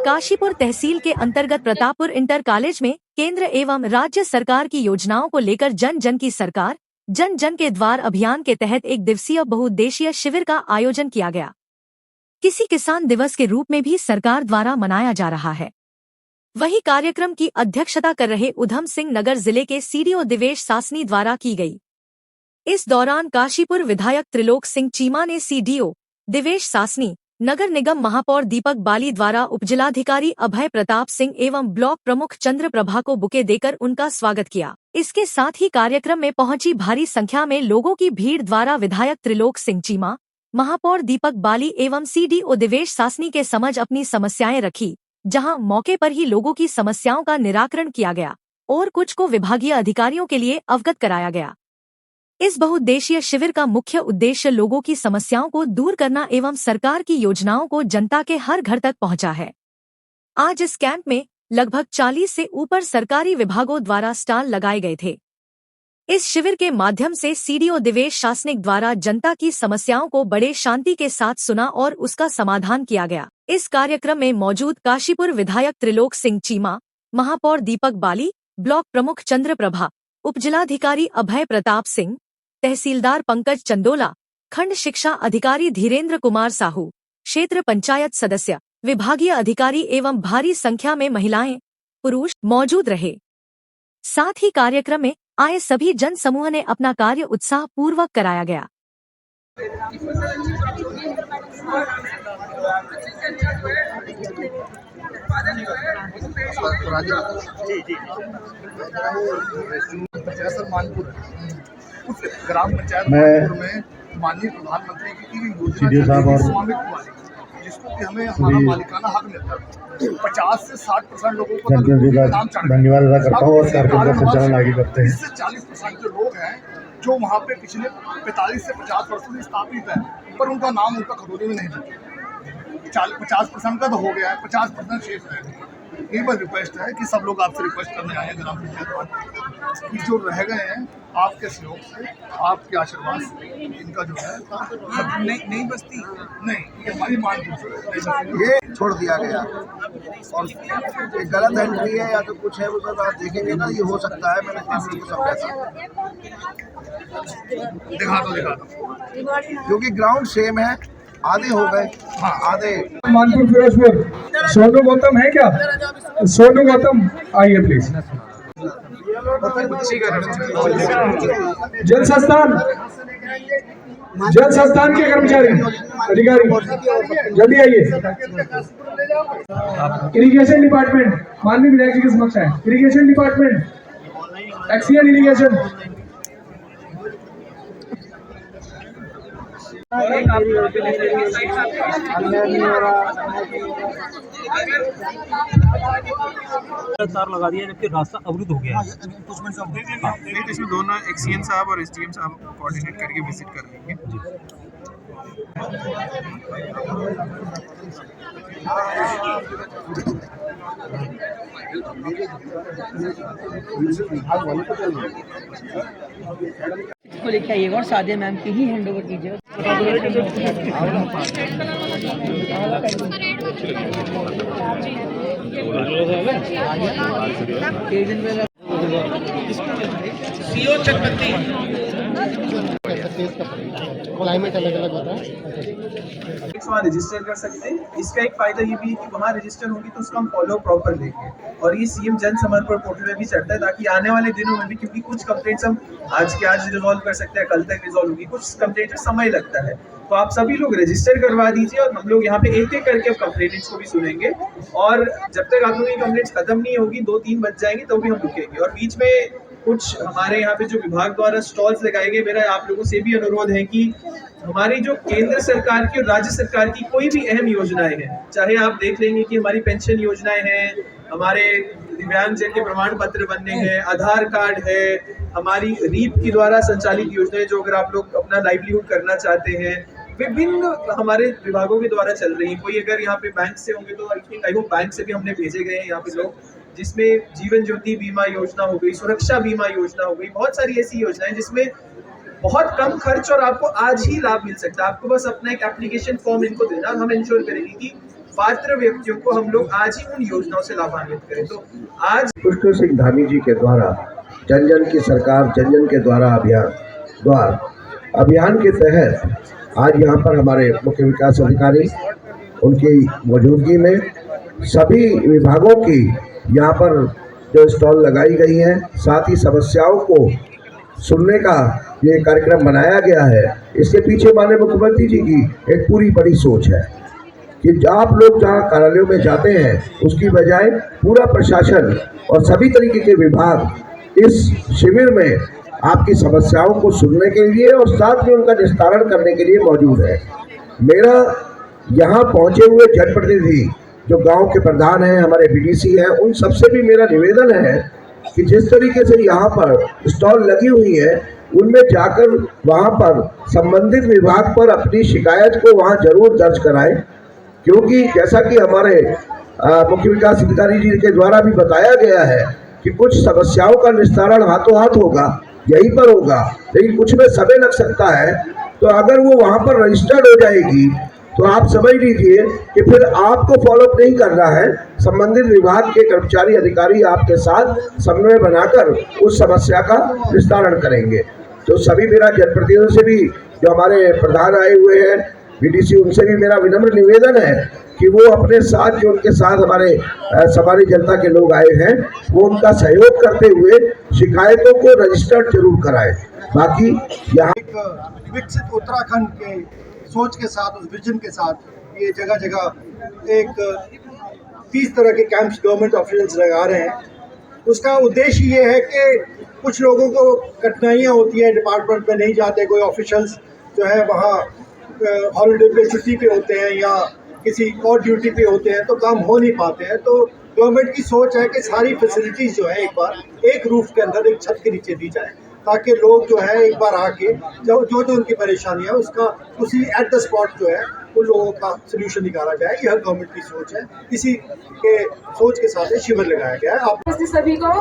काशीपुर तहसील के अंतर्गत Pratappur inter college में केंद्र एवं राज्य सरकार की योजनाओं को लेकर जन जन की सरकार जन जन के द्वार अभियान के तहत एक दिवसीय बहुउद्देशीय शिविर का आयोजन किया गया। किसी किसान दिवस के रूप में भी सरकार द्वारा मनाया जा रहा है। वहीं कार्यक्रम की अध्यक्षता कर रहे उधम सिंह नगर जिले के सीडीओ दिवेश सासनी द्वारा की गई। इस दौरान काशीपुर विधायक त्रिलोक सिंह चीमा ने सीडीओ दिवेश सासनी, नगर निगम महापौर दीपक बाली द्वारा उपजिलाधिकारी अभय प्रताप सिंह एवं ब्लॉक प्रमुख चंद्र प्रभा को बुके देकर उनका स्वागत किया। इसके साथ ही कार्यक्रम में पहुंची भारी संख्या में लोगों की भीड़ द्वारा विधायक त्रिलोक सिंह चीमा, महापौर दीपक बाली एवं सीडीओ दिवेश सासनी के समझ अपनी समस्याएं रखी, जहां मौके पर ही लोगों की समस्याओं का निराकरण किया गया और कुछ को विभागीय अधिकारियों के लिए अवगत कराया गया। इस बहुउद्देशीय शिविर का मुख्य उद्देश्य लोगों की समस्याओं को दूर करना एवं सरकार की योजनाओं को जनता के हर घर तक पहुंचा है। आज इस कैंप में लगभग 40 से ऊपर सरकारी विभागों द्वारा स्टॉल लगाए गए थे। इस शिविर के माध्यम से सीडीओ दिवेश सासनिक द्वारा जनता की समस्याओं को बड़े शांति के साथ सुना और उसका समाधान किया गया। इस कार्यक्रम में मौजूद काशीपुर विधायक त्रिलोक सिंह चीमा, महापौर दीपक बाली, ब्लॉक प्रमुख चंद्र प्रभा, उपजिलाधिकारी अभय प्रताप सिंह, तहसीलदार पंकज चंदोला, खंड शिक्षा अधिकारी धीरेन्द्र कुमार साहू, क्षेत्र पंचायत सदस्य, विभागीय अधिकारी एवं भारी संख्या में महिलाएं, पुरुष मौजूद रहे। साथ ही कार्यक्रम में आए सभी जन समूह ने अपना कार्य उत्साह पूर्वक कराया गया। ग्राम पंचायत में माननीय प्रधानमंत्री की योजना जिसको कि हमें हमारा मालिकाना हक मिलता है। 50 से 60% लोगों को धन्यवाद अदा करता हूँ और कार्यक्रम का संचालन आगे करते हैं। इससे 40% जो लोग हैं जो वहाँ पे पिछले 45 से 50 वर्षों से स्थापित है, पर उनका नाम उनका खतौनी में नहीं जुटा। 50% का तो हो गया है, 50% शेष है। ये बस रिक्वेस्ट है कि सब लोग आपसे रिक्वेस्ट करने आए हैं ग्राम पंचायत कि जो रह गए हैं आपके सहयोग से, आपके आशीर्वाद से, इनका जो है नई बस्ती नहीं, ये हमारी मांग ये छोड़ दिया गया और ये गलत एंट्री है या तो कुछ है, वो सब आप देखेंगे ना, ये हो सकता है। मैंने कानून को समझा दिखा दो क्योंकि ग्राउंड सेम है, आधे हो गए। हाँ आधे। मानपुर फिरोजपुर सोनू गौतम है क्या? सोनू गौतम आइए प्लीज। जल संस्थान के कर्मचारी अधिकारी जल्दी आइए। इरिगेशन डिपार्टमेंट माननीय विधायक जी के समक्ष है। इरिगेशन डिपार्टमेंट, एक्सीएन इरिगेशन, तार लगा दिया जबकि रास्ता अवरुद्ध हो गया है। इसमें दोनों एक्सीएन साहब और एसडीएम साहब कोऑर्डिनेट करके विजिट कर लेंगे। को लेके आइएगा और सादिया मैम की ही हैंड ओवर कीजिएगा। क्लाइमेट अलग अलग होता है, वहाँ रजिस्टर कर सकते हैं। इसका एक फायदा ये भी है कि वहाँ रजिस्टर होगी तो उसका हम फॉलो प्रॉपर लेंगे और ये सीएम जन समर्पण पोर्टल में भी चढ़ता है ताकि आने वाले दिनों में भी, क्योंकि कुछ कंप्लेंट्स हम आज के आज रिजॉल्व कर सकते हैं, कल तक रिजॉल्व होगी, कुछ कंप्लेंट में समय लगता है, तो आप सभी लोग रजिस्टर करवा दीजिए और हम लोग यहाँ पे एक एक करके कंप्लेंट्स को भी सुनेंगे और जब तक आप लोगों की कंप्लेंट्स खत्म नहीं होगी, 2-3 बज जाएंगे तो भी हम रुकेंगे। और बीच में कुछ हमारे यहाँ पे जो विभाग द्वारा स्टॉल्स लगाए गए, मेरा आप लोगों से भी अनुरोध है कि हमारी जो केंद्र सरकार की और राज्य सरकार की कोई भी अहम योजनाएं हैं, चाहे आप देख लेंगे कि हमारी पेंशन योजनाएं हैं, हमारे दिव्यांगजन के प्रमाण पत्र बनने हैं, आधार कार्ड है, हमारी रीप के द्वारा संचालित योजनाएं जो अगर आप लोग अपना लाइवलीहुड करना चाहते हैं, विभिन्न हमारे विभागों के द्वारा चल रही है। कोई अगर यहाँ पे बैंक से होंगे तो आई होप बैंक से भी हमने भेजे गए हैं यहाँ पे लोग, जिसमें जीवन ज्योति बीमा योजना हो गई, सुरक्षा बीमा योजना हो गई, बहुत सारी ऐसी योजनाएं जिसमें बहुत कम खर्च और आपको आज ही लाभ मिल सकता है। आपको बस अपना एक एप्लीकेशन फॉर्म इनको देना और हम इंश्योर करेंगे कि पात्र व्यक्तियों को हम लोग आज ही उन योजनाओं से लाभान्वित करें। तो आज पुष्कर सिंह धामी जी के द्वारा जन जन की सरकार जन जन के द्वारा अभियान के तहत आज यहाँ पर हमारे मुख्य विकास अधिकारी उनकी मौजूदगी में सभी विभागों की यहाँ पर जो स्टॉल लगाई गई हैं, साथ ही समस्याओं को सुनने का ये कार्यक्रम बनाया गया है। इसके पीछे माननीय मुख्यमंत्री जी की एक पूरी बड़ी सोच है कि आप लोग जहाँ कार्यालयों में जाते हैं उसकी बजाय पूरा प्रशासन और सभी तरीके के विभाग इस शिविर में आपकी समस्याओं को सुनने के लिए और साथ में उनका निस्तारण करने के लिए मौजूद है। मेरा यहाँ पहुँचे हुए जनप्रतिनिधि जो गांव के प्रधान हैं, हमारे बीडीसी हैं, उन सबसे भी मेरा निवेदन है कि जिस तरीके से यहाँ पर स्टॉल लगी हुई है उनमें जाकर वहाँ पर संबंधित विभाग पर अपनी शिकायत को वहाँ जरूर दर्ज कराएं, क्योंकि जैसा कि हमारे मुख्य विकास अधिकारी जी के द्वारा भी बताया गया है कि कुछ समस्याओं का निस्तारण हाथों हाथ होगा, यहीं पर होगा, लेकिन कुछ में समय लग सकता है। तो अगर वो वहाँ पर रजिस्टर्ड हो जाएगी तो आप समझ लीजिए कि फिर आपको फॉलोअप नहीं करना है, संबंधित विभाग के कर्मचारी अधिकारी आपके साथ समन्वय बनाकर उस समस्या का निस्तारण करेंगे। तो सभी मेरा जनप्रतिनिधियों से भी जो हमारे प्रधान आए हुए हैं बीडीसी, उनसे भी मेरा विनम्र निवेदन है कि वो अपने साथ जो उनके साथ हमारे समारी जनता के लोग आए हैं वो उनका सहयोग करते हुए शिकायतों को रजिस्टर्ड जरूर कराएं। बाकी यहाँ विकसित उत्तराखंड के सोच के साथ, उस विजन के साथ ये जगह जगह एक 30 तरह के कैंप्स गवर्नमेंट ऑफिशियल्स लगा रहे हैं। उसका उद्देश्य ये है कि कुछ लोगों को कठिनाइयाँ होती हैं, डिपार्टमेंट में नहीं जाते, कोई ऑफिशियल्स जो है वहाँ हॉलीडे पे छुट्टी पे होते हैं या किसी और ड्यूटी पे होते हैं तो काम हो नहीं पाते हैं। तो गवर्नमेंट की सोच है कि सारी फैसिलिटीज़ जो है एक बार एक रूफ के अंदर, एक छत के नीचे दी जाए, ताकि लोग जो है एक बार आके जो उनकी परेशानी है उसका उसी एट द स्पॉट जो है उन लोगों का सोल्यूशन निकाला जाए। यह गवर्नमेंट की सोच है, इसी के सोच के साथ शिविर लगाया गया है। आप सभी को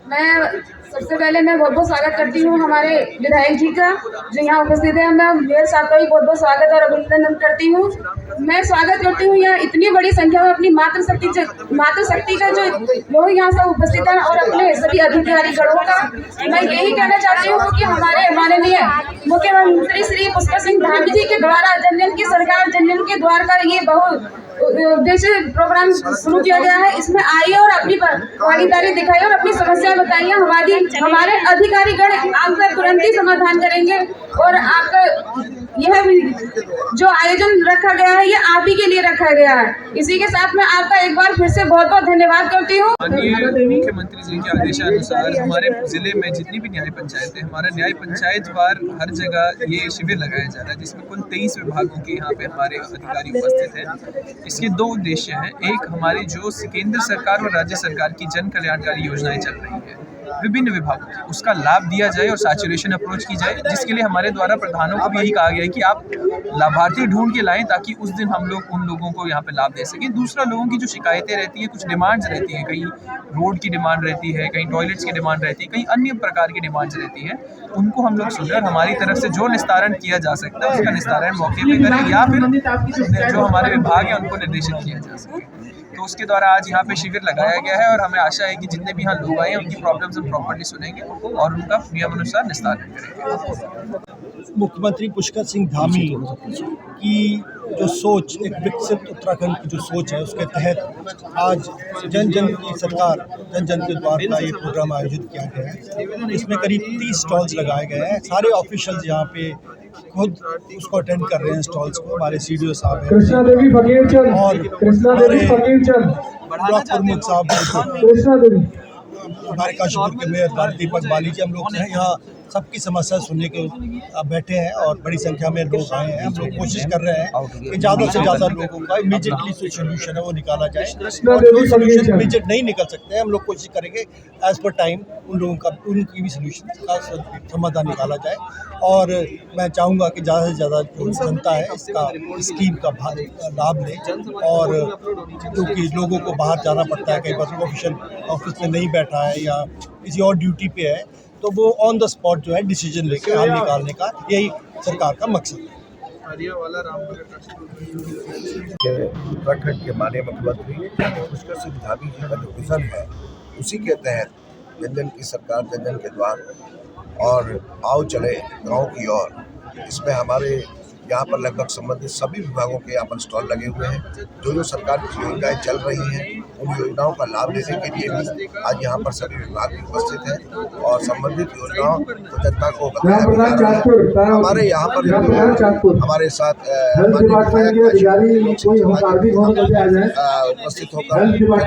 मैं सबसे पहले मैं बहुत बहुत स्वागत करती हूँ हमारे विधायक जी का जो यहाँ उपस्थित है। मैं मेयर साहब का भी बहुत बहुत स्वागत और अभिनंदन करती हूँ। मैं स्वागत करती हूँ यहाँ इतनी बड़ी संख्या में अपनी मातृशक्ति का जो लोग यहाँ सब उपस्थित हैं और अपने सभी अधिकारी गणों का। मैं यही कहना चाहती हूँ कि हमारे माननीय मुख्यमंत्री श्री पुष्कर सिंह धामी जी के द्वारा जन जन की सरकार जन जन के द्वार का ये बहुत उद्देश्य प्रोग्राम शुरू किया गया है। इसमें आइए और अपनी भागीदारी दिखाइए और अपनी समस्या बताइए। हमारे अधिकारीगण आपका तुरंत ही समाधान करेंगे और आपका यह जो आयोजन रखा गया है ये आप ही के लिए रखा गया है। इसी के साथ मैं आपका एक बार फिर से बहुत बहुत धन्यवाद करती हूँ। माननीय मुख्यमंत्री जी के आदेशानुसार हमारे जिले में जितनी भी न्याय पंचायत है, हमारा न्याय पंचायत वार हर जगह ये शिविर लगाया जा रहा है, जिसमें कुल 23 विभागों के यहाँ पे हमारे अधिकारी उपस्थित हैं। इसके 2 उद्देश्य हैं। एक, हमारी जो केंद्र सरकार और राज्य सरकार की जन कल्याणकारी योजनाएं चल रही है विभिन्न विभागों की, उसका लाभ दिया जाए और सैचुरेशन अप्रोच की जाए, जिसके लिए हमारे द्वारा प्रधानों को भी यही कहा गया है कि आप लाभार्थी ढूंढ के लाएं ताकि उस दिन हम लोग उन लोगों को यहाँ पे लाभ दे सकें। दूसरा, लोगों की जो शिकायतें रहती है, कुछ डिमांड्स रहती हैं, कहीं रोड की डिमांड रहती है, कहीं टॉयलेट्स की डिमांड रहती है, कहीं अन्य प्रकार की डिमांड्स रहती है, उनको हम लोग सुने और हमारी तरफ से जो निस्तारण किया जा सकता है उसका निस्तारण मौके पे करें या फिर जो हमारे विभाग है उनको निर्देशित किया जा सके। तो उसके द्वारा आज यहाँ पे शिविर लगाया गया है और हमें आशा है कि जितने भी यहाँ लोग आए हैं उनकी प्रॉब्लम्स हम प्रॉपर्ली सुनेंगे और उनका नियमानुसार निस्तारण करेंगे। मुख्यमंत्री पुष्कर सिंह धामी की जो सोच, एक विकसित उत्तराखंड की जो सोच है, उसके तहत आज जन जन की सरकार जन जन के द्वार का ये प्रोग्राम आयोजित किया गया है। इसमें करीब 30 स्टॉल्स लगाए गए हैं। सारे ऑफिशियल्स यहाँ पे खुद उसको अटेंड कर रहे हैं स्टॉल्स को। हमारे सीडीओ साहब हैं कृष्णा देवी फकीरचंद और ब्लॉक प्रमुख साहब, हमारे काशीपुर के मेयर दीपक बाली जी, हम लोग हैं यहाँ सबकी समस्या सुनने के बैठे हैं और बड़ी संख्या में लोग आए हैं। हम लोग कोशिश कर रहे हैं कि ज़्यादा से ज़्यादा लोगों का इमीडिएटली जो सोल्यूशन है वो निकाला जाए और जो सोल्यूशन इमीडिएट नहीं निकल सकते हैं हम लोग कोशिश करेंगे एज पर टाइम उन लोगों का उनकी भी सोल्यूशन का समाधान निकाला जाए। और मैं चाहूँगा कि ज़्यादा से ज़्यादा जो जनता है इसका स्कीम का लाभ ले, और क्योंकि लोगों को बाहर जाना पड़ता है, कई बार ऑफिशियल ऑफिस में नहीं बैठा है या किसी और ड्यूटी पे है, तो वो ऑन द स्पॉट जो है डिसीजन लेके हल निकालने का यही सरकार का मकसद है। वाला रामनगर उत्तराखंड के माननीय मुख्यमंत्री पुष्कर सिंह धामी जी का जो विजन है उसी के तहत जन जन की सरकार जन जन के द्वार और आओ चले गाँव की ओर, इसमें हमारे यहाँ पर लगभग संबंधित सभी विभागों के यहाँ पर स्टॉल लगे हुए हैं। जो सरकार की योजनाएं चल रही हैं उन योजनाओं का लाभ लेने के लिए भी आज यहाँ पर सभी विभाग भी उपस्थित हैं और संबंधित योजनाओं को जनता को बताया जा रहा है। हमारे यहाँ पर हमारे साथ उपस्थित होकर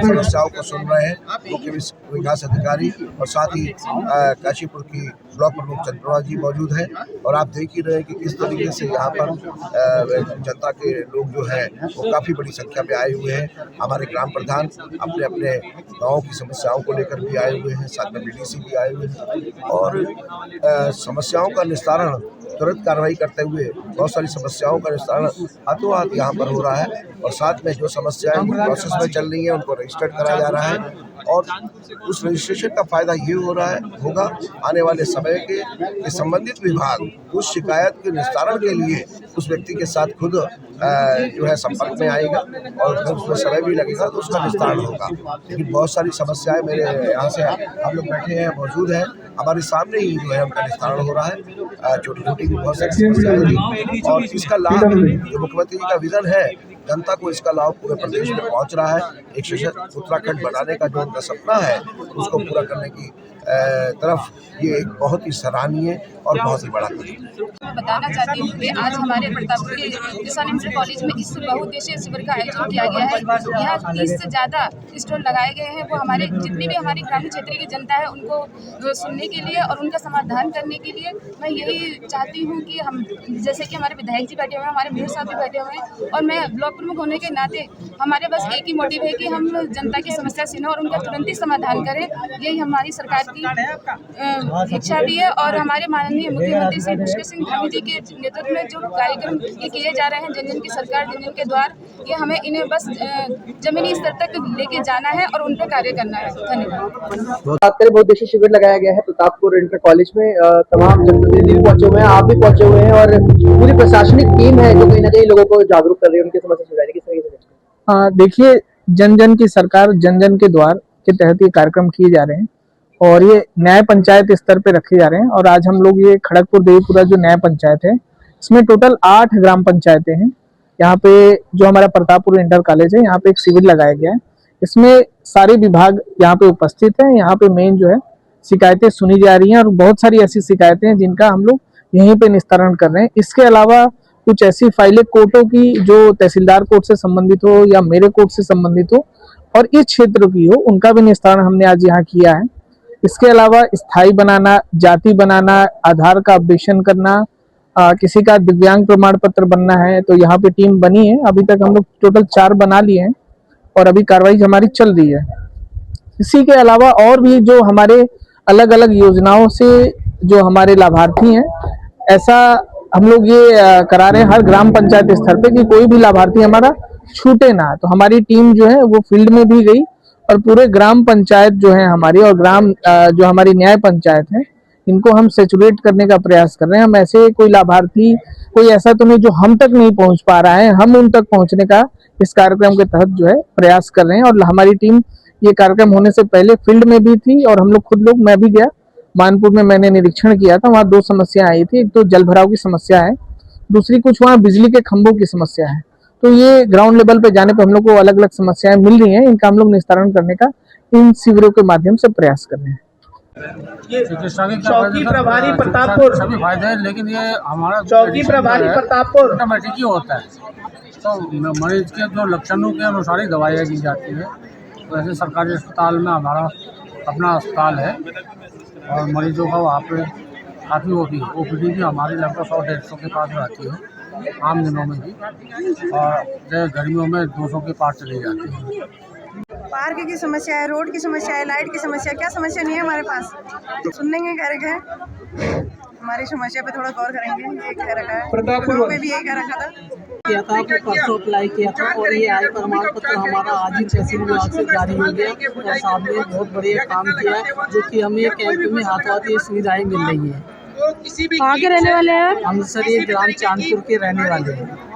समस्याओं को सुन रहे हैं मुख्य विकास अधिकारी और साथ ही काशीपुर की ब्लॉक प्रमुख चंद्रमा जी मौजूद हैं और आप देख ही रहे हैं कि किस तरीके से यहाँ पर जनता के लोग जो है वो काफ़ी बड़ी संख्या में आए हुए हैं। हमारे ग्राम प्रधान अपने अपने गाँव की समस्याओं को लेकर भी आए हुए हैं, साथ में BDC भी आए हुए हैं और समस्याओं का निस्तारण तुरंत कार्रवाई करते हुए बहुत सारी समस्याओं का निस्तारण हाथों हाथ यहाँ पर हो रहा है और साथ में जो समस्याएं प्रोसेस में चल रही हैं उनको रजिस्टर्ड कराया जा रहा है और उस रजिस्ट्रेशन का फायदा ये हो रहा है होगा आने वाले समय के संबंधित विभाग उस शिकायत के निस्तारण के लिए उस व्यक्ति के साथ खुद जो है संपर्क में आएगा और उसमें समय भी लगेगा तो उसका निस्तारण होगा। लेकिन बहुत सारी समस्याएं मेरे यहाँ से हम लोग बैठे हैं मौजूद हैं, हमारे सामने ही जो है उनका निस्तारण हो रहा है। छोटी छोटी भी बहुत सारी समस्याएं थी और इसका लाभ जो मुख्यमंत्री जी का विजन है जनता को इसका लाभ पूरे प्रदेश में पहुंच रहा है। एक सशक्त उत्तराखंड बनाने का जो उनका सपना है उसको पूरा करने की तरफ ये एक बहुत ही सराहनीय और बहुत ही बड़ा कदम। मैं बताना चाहती हूँ कि आज हमारे प्रतापपुर के किसान इंटर कॉलेज में इस बहुउद्देशीय शिविर का आयोजन किया गया है। यहाँ 30 से ज़्यादा स्टॉल लगाए गए हैं। वो हमारे जितनी भी हमारी ग्रामीण क्षेत्र की जनता है उनको सुनने के लिए और उनका समाधान करने के लिए मैं यही चाहती हूँ कि हम जैसे कि हमारे विधायक जी बैठे हुए हैं, हमारे मेयर साहब भी बैठे हुए हैं और मैं ब्लॉक प्रमुख होने के नाते हमारे बस एक ही मोटिव है कि हम जनता की समस्या सुनें और उनका तुरंत ही समाधान करें। यही हमारी सरकार की इच्छा भी है और हमारे माननीय मुख्यमंत्री श्री पुष्कर सिंह धामी जी के नेतृत्व में जो कार्यक्रम ये किए जा रहे हैं जन जन की सरकार जन जन के द्वार, ये हमें इन्हें बस जमीनी स्तर तक लेके जाना है और उन पर कार्य करना है। धन्यवाद। बहुउद्देशीय शिविर लगाया गया है प्रतापपुर इंटर कॉलेज में। तमाम जनप्रतिनिधि पहुंचे हुए हैं, आप भी पहुंचे हुए हैं और पूरी प्रशासनिक टीम है जो कहीं ना कहीं लोगों को जागरूक कर रही है, उनकी समस्या सुधारने की सही से। देखिए, जन जन की सरकार जन जन के द्वार के तहत ये कार्यक्रम किए जा रहे हैं और ये न्याय पंचायत स्तर पे रखे जा रहे हैं और आज हम लोग ये खड़गपुर देवीपुरा जो न्याय पंचायत है इसमें टोटल 8 ग्राम पंचायतें हैं। यहाँ पे जो हमारा प्रतापपुर इंटर कॉलेज है यहाँ पे एक शिविर लगाया गया है। इसमें सारे विभाग यहाँ पे उपस्थित हैं। यहाँ पे मेन जो है शिकायतें सुनी जा रही हैं और बहुत सारी ऐसी शिकायतें हैं जिनका हम लोग यहीं पे निस्तारण कर रहे हैं। इसके अलावा कुछ ऐसी फाइलें कोर्टों की जो तहसीलदार कोर्ट से संबंधित हो या मेरे कोर्ट से संबंधित हो और इस क्षेत्र की हो, उनका भी निस्तारण हमने आज यहाँ किया है। इसके अलावा स्थायी बनाना, जाति बनाना, आधार का अपडेशन करना, किसी का दिव्यांग प्रमाण पत्र बनना है तो यहाँ पे टीम बनी है। अभी तक हम लोग टोटल 4 बना लिए हैं और अभी कार्रवाई हमारी चल रही है। इसी के अलावा और भी जो हमारे अलग अलग योजनाओं से जो हमारे लाभार्थी हैं, ऐसा हम लोग ये करा रहे हैं हर ग्राम पंचायत स्तर पे कि कोई भी लाभार्थी हमारा छूटे ना। तो हमारी टीम जो है वो फील्ड में भी गई और पूरे ग्राम पंचायत जो है हमारी और ग्राम जो हमारी न्याय पंचायत है इनको हम सैचुरेट करने का प्रयास कर रहे हैं। हम ऐसे कोई लाभार्थी कोई ऐसा तो नहीं जो हम तक नहीं पहुंच पा रहा है, हम उन तक पहुंचने का इस कार्यक्रम के तहत जो है प्रयास कर रहे हैं। और हमारी टीम ये कार्यक्रम होने से पहले फील्ड में भी थी और हम लोग मैं भी गया मानपुर में, मैंने निरीक्षण किया था। वहाँ 2 समस्या आई थी, एक तो जल भराव की समस्या है, दूसरी कुछ वहाँ बिजली के खंभों की समस्या है। तो ये ग्राउंड लेवल पे जाने पे हम लोग को अलग अलग समस्याएं मिल रही हैं, इनका हम लोग निस्तारण करने का इन शिविरों के माध्यम से प्रयास कर रहे हैं। चौकी प्रभारी प्रतापपुर सभी फायदे हैं, लेकिन ये हमारा चौकी प्रभारी प्रतापपुर ऑटोमेटिक ही होता है। तो मरीज के जो लक्षणों के अनुसार ही दवाइयाँ दी जाती है। वैसे सरकारी अस्पताल में हमारा अपना अस्पताल है और मरीजों का वहाँ पे काफ़ी होती है। OPD भी हमारी लगभग 100-150 के पास रहती है आम दिनों में भी, और गर्मियों में 200 के पास चली जाती है। पार्क की समस्या है, रोड की समस्या है, लाइट की समस्या, क्या समस्या नहीं है हमारे पास? सुनने के कार्यक्रम है, हमारी समस्या पे थोड़ा गौर करेंगे। ये कह रखा है प्रतापपुर में भी यही कह रखा था किया था, आपने परसों अप्लाई किया था और ये आय प्रमाण पत्र हमारा आज ही तहसील विभाग से जारी हो गया और साहब ने बहुत बढ़िया काम किया है जो कि हमें कैंप में हाथों हाथ ये सुविधाएं मिल रही हैं। कहाँ के रहने वाले हैं? हम सर ये ग्राम चांदपुर के रहने वाले हैं।